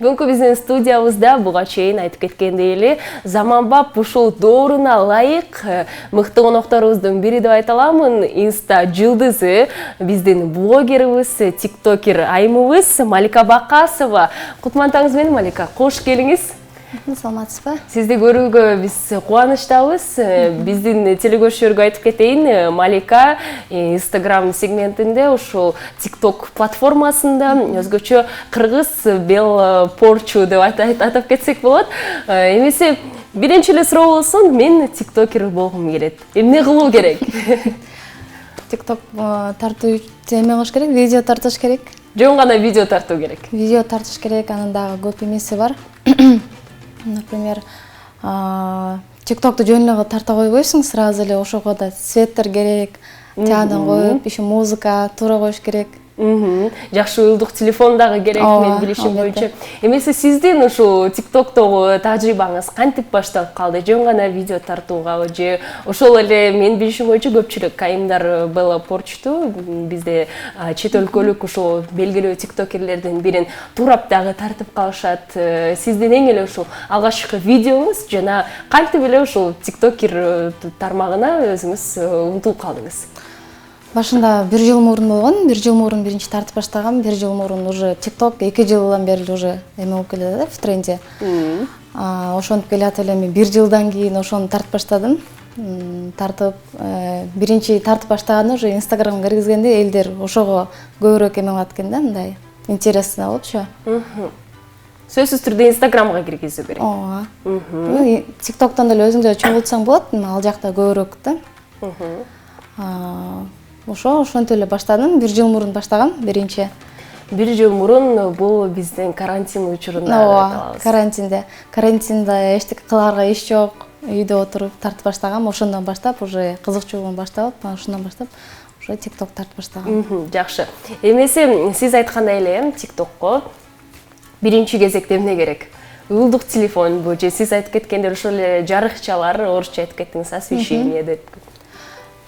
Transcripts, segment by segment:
Бүгүнкү биздин студиябызда буга чейин айтып кеткендей эле заманбап ушул дооруна ылайык мыкты конокторубуздун бири деп айта аламын. Инста жылдызы биздин блогерибиз, тиктокер айымыбыз Малика Бакасова. Кутман тааңыз менен, Малика. Кош келиңиз. Саламатсызбы? Сизди көрүүгө биз кубанычтабыз. Биздин телекөрүүчүлөргө айтып кетейин, Малика Instagram сегментинде ушул TikTok платформасында өзгөчө кыргыз бел порчу деп атап кетсек болот. Эмесе биринчи эле суроо болсун, мен тиктокер болгум келет. Эмне кылуу керек? TikTok тартуу эме кылыш керек, видео тартыш керек. Жөн гана видео тартуу керек. Видео тартыш керек, анын дагы көп эмеси бар. Например, TikTok'ты жөн эле тарта койбойсуң, сразу эле ошого да светтер керек, тиядан коюп, еще музыка туура коюш керек. Жакшы уюлдук телефон дагы керек, мен билишим боюнча. Эмесе сиздин ушул TikTok'тогу тажрыйбаңыз кантип башталып калды? Жөн гана видео тартуугабы же ошол эле мен билишим боюнча көпчүлүк айымдар Белла Порчту бизде чет өлкөлүк ушул белгилүү тиктокерлердин бирин туурап дагы тартып калышат. Сиздин эң эле ушул алгачкы видеоңуз жана кантип эле ушул тиктокер тармагына өзүңүз умтулуп калдыңыз? Башында 1 жыл мурун болгон, 1 жыл мурун биринчи тартып баштагам, 1 жыл мурун уже TikTok 2 жылдан бери уже эме болуп келет да, в тренде. Ошонтип келет эле мен 1 жылдан кийин ошону тартып баштадым. Тартып, биринчи тартып баштаганда уже Instagramга киргизгенде элдер ошого көбүрөөк эме кылат экен да, мындай интересно болчу. Сөзсүз түрдө Instagramга киргизүү керек. Ооба. TikToктон деле өзүң чогултсаң болот, ал жакта көбүрөөк да. Ошентип эле баштадым, 1 жыл мурун баштагам биринчи. 1 жыл мурун бул биздин карантин учурунда айтабыз. Карантинде эчтеке кылаарга иш жок, үйдө отуруп тартып баштагам. Ошондон баштап уже кызыкчылыгым башталып, ошондон баштап уже TikTok тартып баштагам. Жакшы. Эмесе сиз айткандай эле TikTokко биринчи кезекте эмне керек? Уюлдук телефонбу же сиз айтып кеткендер ошол эле жарыкчалар, орусча айтып кеттиңиз, освещение деп.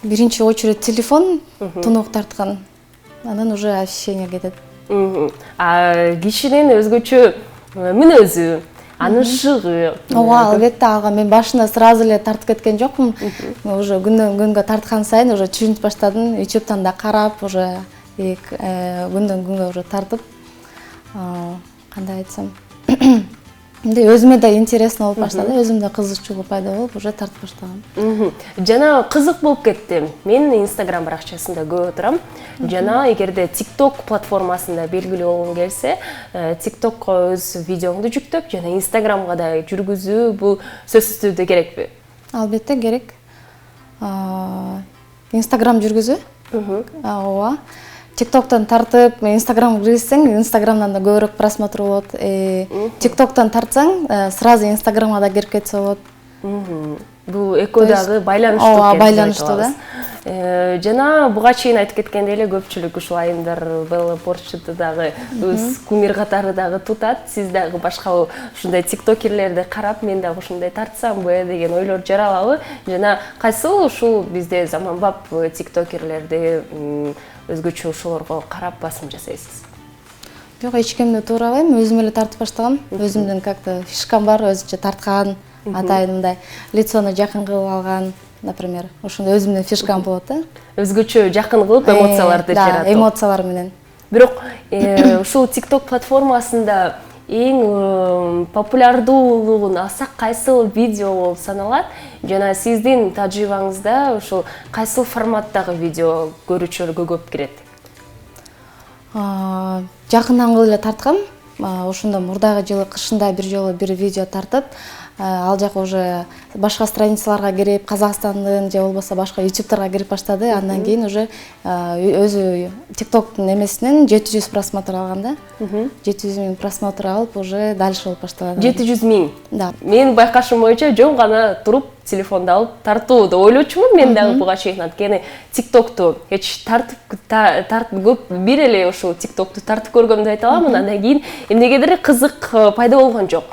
Биринчи очередь телефон, тунук тарткан, анан уже освещение кетет. Кишинин өзгөчө мүнөзү, анын шыгы. Ооба, албетте, ага мен башында сразу эле тартып кеткен жокмун. Уже күндөн күнгө тарткан сайын уже түшүнүп баштадым, YouTube'дан да карап, уже күндөн күнгө уже тартып, кандай айтсам, өзүмө да интересно болуп баштады, өзүмдө кызыкчылык пайда болуп, уже тартып баштагам. Жана кызык болуп кетти. Мен Instagram баракчасында көп отурам. Жана эгерде TikTok платформасында белгилүү болгуң келсе, TikTokко өз видеоңду жүктөп, жана Instagramга да жүргүзүү бул сөзсүз түрдө керекпи? Албетте керек. Instagram жүргүзүү? Ооба. TikToktан тартып, Instagramга киргизсең, Instagramдан да көбүрөөк просмотр болот. TikToктан тартсаң, сразу Instagramга да кирип кетсе болот. Бул экөө дагы байланыштуу. Ооба, байланыштуу да. Жана буга чейин айтып кеткендей эле көпчүлүк ушул айымдар Белла Порчту дагы өз кумир катары дагы тутат. Сиз дагы башка ушундай тиктокерлерди карап, мен дагы ушундай тартсамбы деген ойлор жаралабы? Жана кайсыл ушул бизде заманбап тиктокерлерди өзгөчө ошолорго карап басым жасайсыз? Жок, эч кимди туурабайм, өзүм эле тартып баштагам. Өзүмдүн как-то фишкам бар, өзүнчө тарткан, атайын мындай лицону жакын кылып алган, например, ошондой өзүмдүн фишкам болот да. Өзгөчө жакын кылып эмоцияларды жаратуу. Да, эмоциялар менен. Бирок ушул TikTok платформасында эң популярдуулугун алсак, кайсыл видео болуп саналат? Жана сиздин тажрыйбаңызда ушул кайсыл форматтагы видео көрүүчүлөргө көп кирет? Жакындан кылып эле тарткам. Ошондо мурдагы жылы кышында бир жолу бир видео тартып, ал жака уже башка страницаларга кирип, Казакстандын же болбосо башка YouTube'дарга кирип баштады. Андан кийин уже өзү TikToktун эмесинен 700 просмотр алган да. 700 000 просмотр алып, уже дальше болуп баштаган. 700 000? Да. Мен байкашым боюнча жөн гана туруп телефонду алып тартуу деп ойлочумун. Мен дагы буга чейин анткени TikToktу эч тартып көп бир эле ушул TikToкту тартып көргөм деп айта аламын. Андан кийин эмнегедир кызык пайда болгон жок.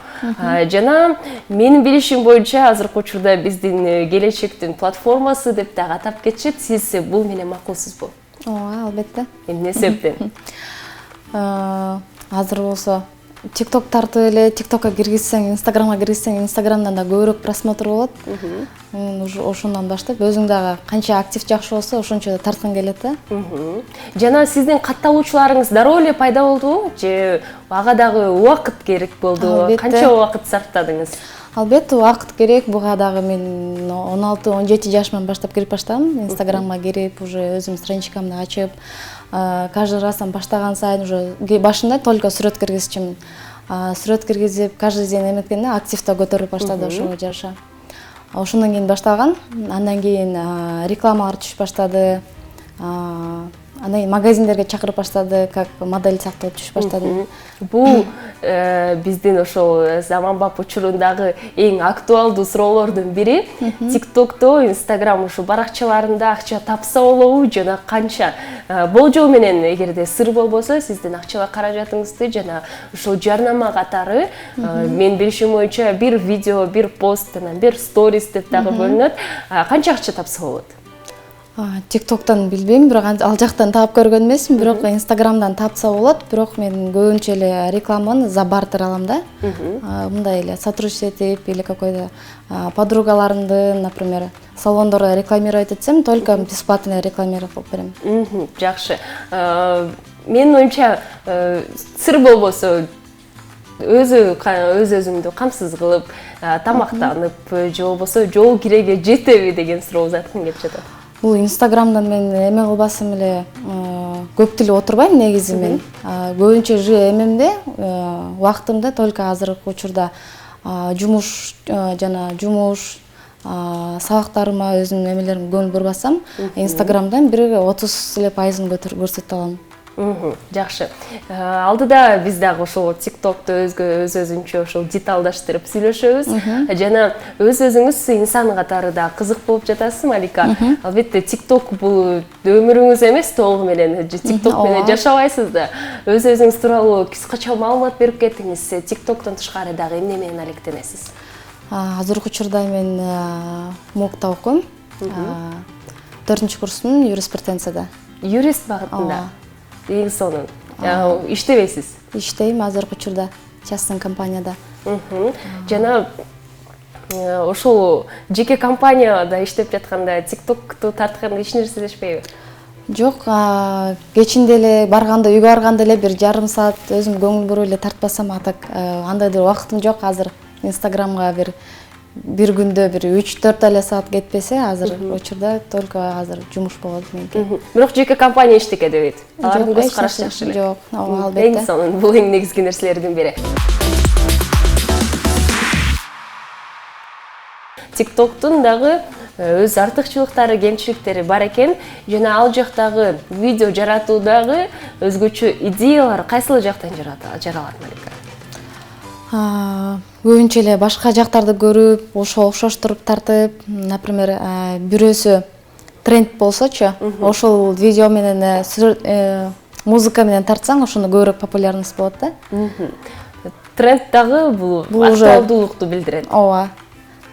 Жана менин билишим боюнча азыркы учурда биздин келечектин платформасы деп дагы атап кетишет. Сиз бул менен макулсузбу? Ооба, албетте. Эмне себептен? Азыр болсо TikTok тартып эле TikTokка киргизсең, Instagramга киргизсең, Instagramдан да көбүрөөк просмотр болот. Уже ошондон баштап өзүң дагы канча актив жакшы болсо, ошончо тарткың келет да. Жана сиздин катталуучуларыңыз дароо эле пайда болдубу же ага дагы убакыт керек болду? Канча убакыт сарптадыңыз? Албетте убакыт керек. Буга дагы мен 16-17 жашымдан баштап кирип баштадым. Инстаграмга кирип, уже өзүм страничкамды ачып, каждый раз баштаган сайын уже башында только сүрөт киргизчимин. Сүрөт киргизип, каждый день эметкенде активдо көтөрүп баштады ошого жараша. Ошондон кийин баштаган. Андан кийин рекламалар түшүп баштады. Андан кийин магазиндерге чакырып баштады, как модель сыяктуу түшүп баштады. Бул биздин ошол заманбап учурундагы эң актуалдуу суроолордун бири. TikTok'то, Instagram ушу баракчаларында акча тапса болобу жана канча? Болжол менен эгерде сыр болбосо, сиздин акчалык каражатыңызды жана ушул жарнама катары мен билишим боюнча бир видео, бир пост, бир сторис деп дагы бөлүнөт. Канча акча тапса болот? TikTok'тан билбейм, бирок ал жактан таап көргөн эмесмин, бирок Instagram'дан тапса болот, бирок мен көбүнчө эле рекламаны за бартер алам да. Мындай эле сотрудничать этип или какой-то подругаларымды, например, салондорго рекламировать этсем, только бесплатно рекламировать кылып берем. Жакшы. Менин оюмча сыр болбосо өзүңдү камсыз кылып, тамактанып, же болбосо жол киреге жетеби деген суроо узаткым келип жатат. Бул Инстаграмдан мен эме кылбасам эле көп деле отурбайм негизи мен. Көбүнчө эмемде, убактымда только азыркы учурда жумуш сабактарыма өзүмдүн эмелеримге көңүл бурбасам, Инстаграмдан бир 30% көрсөтүп алам. Жакшы. Алдыда биз дагы ошол TikTok'то өзүнчө ошол деталдаштырып сүйлөшөбүз. Жана өзүңүз инсан катары да кызык болуп жатасыз, Малика. Албетте TikTok бул өмүрүңүз эмес, толугу менен TikTok менен жашабайсыз да. Өзүңүз тууралуу кыскача маалымат берип кетиңиз. TikTok'тон тышкары дагы эмне менен алектенесиз? Азыркы учурда мен МУКта окуйм. 4-курсумун юриспруденцияда. Юрист багытында. Эң сонун. Иштебейсиз? Иштейм азыркы учурда частный компанияда. Жана ошол жеке компанияда иштеп жатканда TikTok'ту тартканда эч нерсе дешпейби? Жок, кечинде эле барганда, үйгө барганда эле бир жарым саат өзүм көңүл буруп эле тартпасам, атак андайдыр убактым жок азыр. Инстаграмга бир күндө бир 3-4 эле саат кетпесе, азыр учурда только азыр жумуш болот меники. Бирок жеке компания иштеке дебейт. Алардын көз карашы жакшы эле. Жок, албетте. Эң сонун, бул эң негизги нерселердин бири. TikTok'тун дагы өз артыкчылыктары, кемчиликтери бар экен. Жана ал жактагы видео жаратуудагы өзгөчө идеялар кайсыл жактан жаралат, Малика? Көбүнчө эле башка жактарды көрүп, окшоштуруп тартып, например, бирөөсү тренд болсочу, ошол видео менен музыка менен тартсаң, ошондо көбүрөөк популярность болот да. Тренд дагы бул актуалдуулукту билдирет. Ооба.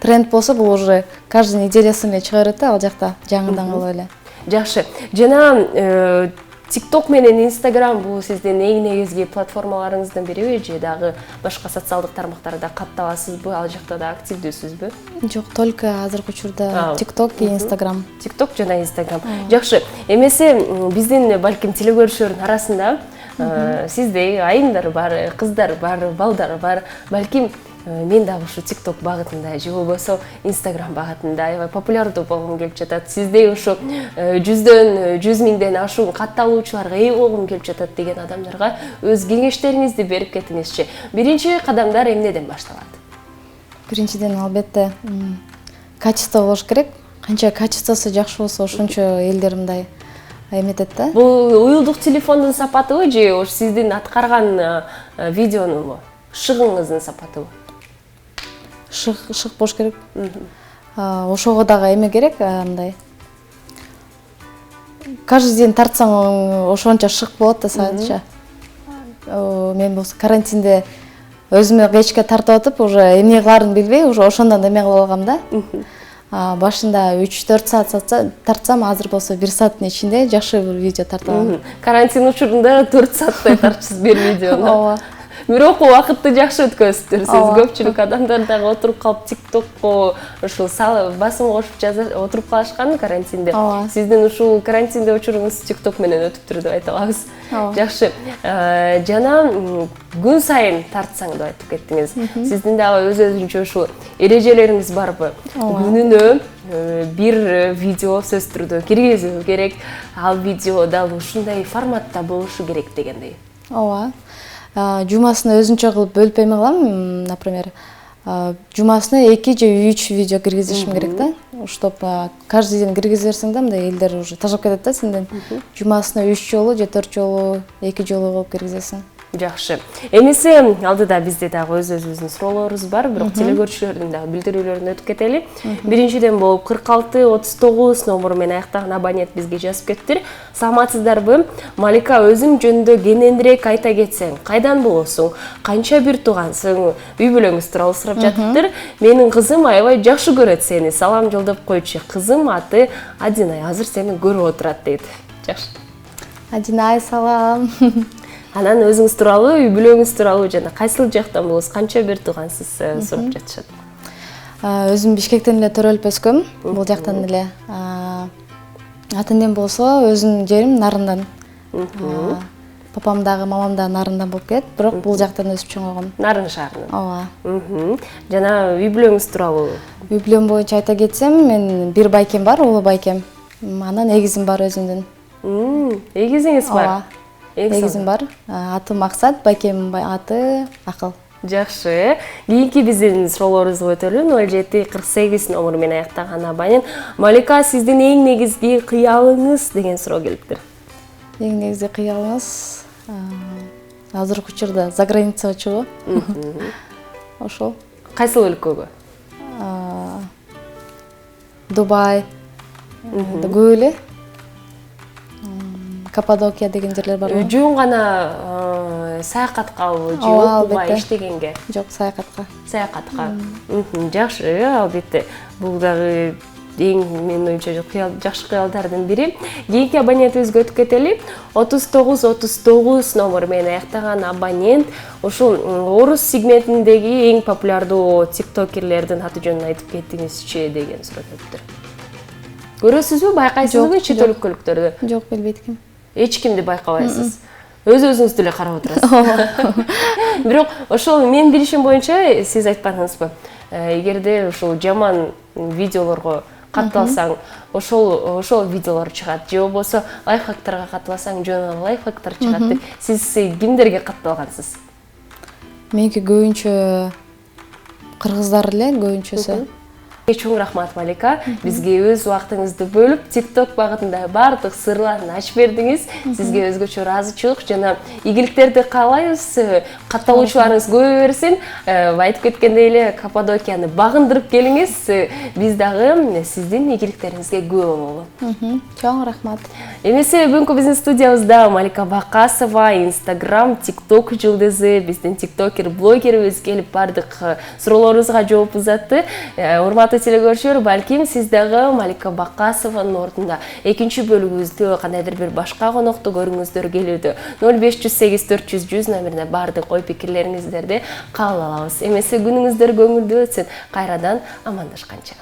Тренд болсо бул уже каждый идеясын эле чыгарат да, ал жакта жаңыдан кылып эле. Жакшы. Жана TikTok менен Instagram бул сиздин эң негизги платформаларыңыздын бириби же дагы башка социалдык тармактарда катталасызбы, ал жакта да активдүүсүзбү? Жок, только азыркы учурда TikTok и Instagram. TikTok жана Instagram. Жакшы. Эмесе биздин балким телекөрүүчүлөрдүн арасында сиздей айымдар бар, кыздар бар, балдар бар. Балким мен дагы ушу TikTok багытында же болбосо Instagram багытында аябай популярдуу болгум келип жатат. Сиздей ушу 100 миңден ашуун катталуучуларга ээ болгум келип жатат деген адамдарга өз кеңештериңизди берип кетиңизчи. Биринчи кадамдар эмнеден башталат? Биринчиден албетте качество болуш керек. Канча качествосу жакшы болсо, ошончо элдер мындай эметет да. Бул уюлдук телефондун сапатыбы же ушу сиздин аткарган видеонун шыгыңыздын сапатыбы? Шык болуш керек. Ошого дагы эме керек, мындай. Каждый день тартсаң ошончо шык болот да саатча. Мен болсо карантинде өзүмө кечке тартып атып, уже эмне кыларын билбей, уже ошондон эме кылып алгам да. Башында 3-4 саат тартсам, азыр болсо 1 сааттын ичинде жакшы бир видео тартып алам. Карантин учурунда 4 сааттай тартчысыз бир видеону. Ооба. бирок убакытты жакшы өткөзүптүр сиз. Көпчүлүк адамдар дагы отуруп калып тиктокко ушул басым кошуп отуруп калышкан карантинде. Сиздин ушул карантинде учуруңуз тикток менен өтүптүр деп айта алабыз. Жакшы. Жана күн сайын тартсаң деп айтып кеттиңиз. Сиздин дагы өзүнчө ушул эрежелериңиз барбы? Күнүнө бир видео сөз түрдө киргизүү керек, ал видео дал ушундай форматта болушу керек дегендей. Ооба. Жумасына өзүнчө кылып бөлүп эме кылам, например, жумасына 2 же 3 видео киргизишим керек да. Чтоб каждый день киргизерсиң да, мындай элдер уже тажап кетет да сенден. Жумасына 3 жолу же 4 жолу, 2 жолу кылып киргизесиң. Жакшы. Эмесе алдыда бизде дагы өз-өзүбүздүн суроолорубуз бар, бирок телекөрүүчүлөрдүн дагы билдирүүлөрүн өтүп кетели. Биринчиден болуп 4639 номеру менен аяктаган абонент бизге жазып кеттир. Саламатсыздарбы? Малика, өзүң жөнүндө кененирээк айта кетсең, кайдан болосуң? Канча бир туугансың? Үй бүлөңүз тууралуу сурап жатыптыр. Менин кызым аябай жакшы көрөт сени. Салам жолдоп койчу. Кызым аты Адинай, азыр сени көрүп отурат дейт. Жакшы. Адинай, салам. Анан өзүңүз тууралуу, үй бүлөңүз тууралуу жана кайсыл жактан болосуз, канча бир туугансыз сурап жатышат. Өзүм Бишкектен эле төрөлүп өскөм, бул жактан эле. Ата энем болсо өзүнүн жерим Нарындан. Папам дагы, мамам дагы Нарындан болуп келет, бирок бул жактан өсүп чоңойгом. Нарын шаарынан. Ооба. Жана үй бүлөңүз тууралуу? Үй бүлөм боюнча айта кетсем, мен бир байкем бар, улуу байкем. Анан эгизим бар өзүмдүн. Эгизиңиз бар? Эгизим бар. Аты Максат, байкемдин аты Акыл. Жакшы. Кийинки биздин суроолорубузга өтөлү. 0748 номеру менен аяктаган абонент. Малика, сиздин эң негизги кыялыңыз деген суроо келиптир. Эң негизги кыялыңыз азыркы учурда за границага чыгуу. Ошол. Кайсыл өлкөгө? Дубай. Көп эле. Каппадокия деген жерлер бар. Жөн гана саякаткабы же окууга иштегенге? Жок, саякатка. Саякатка. Жакшы, албетте. Бул дагы эң менин оюмча жакшы кыялдардын бири. Кийинки абонентибизге өтүп кетели. 3939 номеру менен аяктаган абонент ушул орус сегментиндеги эң популярдуу тиктокерлердин аты жөнүн айтып кеттиңизчи деген суроо келиптир. Көрөсүзбү, байкайсызбы чет өлкөлүктөрдү? Жок, билбейт экенм. Эч кимди байкабайсыз. Өз-өзүңүздү эле карап отурасыз. Бирок ошол менин билишим боюнча сиз айтпадыңызбы? Эгерде ушул жаман видеолорго катталсаң, ошол видеолор чыгат. Же болбосо лайфхактарга катталсаң, жөн лайфхактар чыгат. Сиз кимдерге катталгансыз? Меники көбүнчө кыргыздар эле, көбүнчөсү. Чоң рахмат, Малика. Бизге өз убактыңызды бөлүп, TikTok багытында бардык сырларын ачып бердиңиз. Сизге өзгөчө ыраазычылык жана ийгиликтерди каалайбыз. Катталуучуларыңыз көбөйө берсин. Айтып кеткендей эле Каппадокияны багындырып келиңиз. Биз дагы сиздин ийгиликтериңизге күбө бололу. Чоң рахмат. Эмесе бүгүнкү биздин студиябызда Малика Бакасова, Instagram, TikTok жылдызы, биздин тиктокер, блогерибиз келип бардык суроолорубузга жооп узатты. Урматтуу телекөрүүчүлөр, балким сиз дагы Малика Бакасованын ордунда экинчи бөлүгүбүздү кандайдыр бир башка конокту көрүңүздөр келүүдө 0508 400 100 номерине бардык ой пикирлериңиздерди кабыл алабыз. Эмесе күнүңүздөр көңүлдүү өтсүн. Кайрадан амандашканча.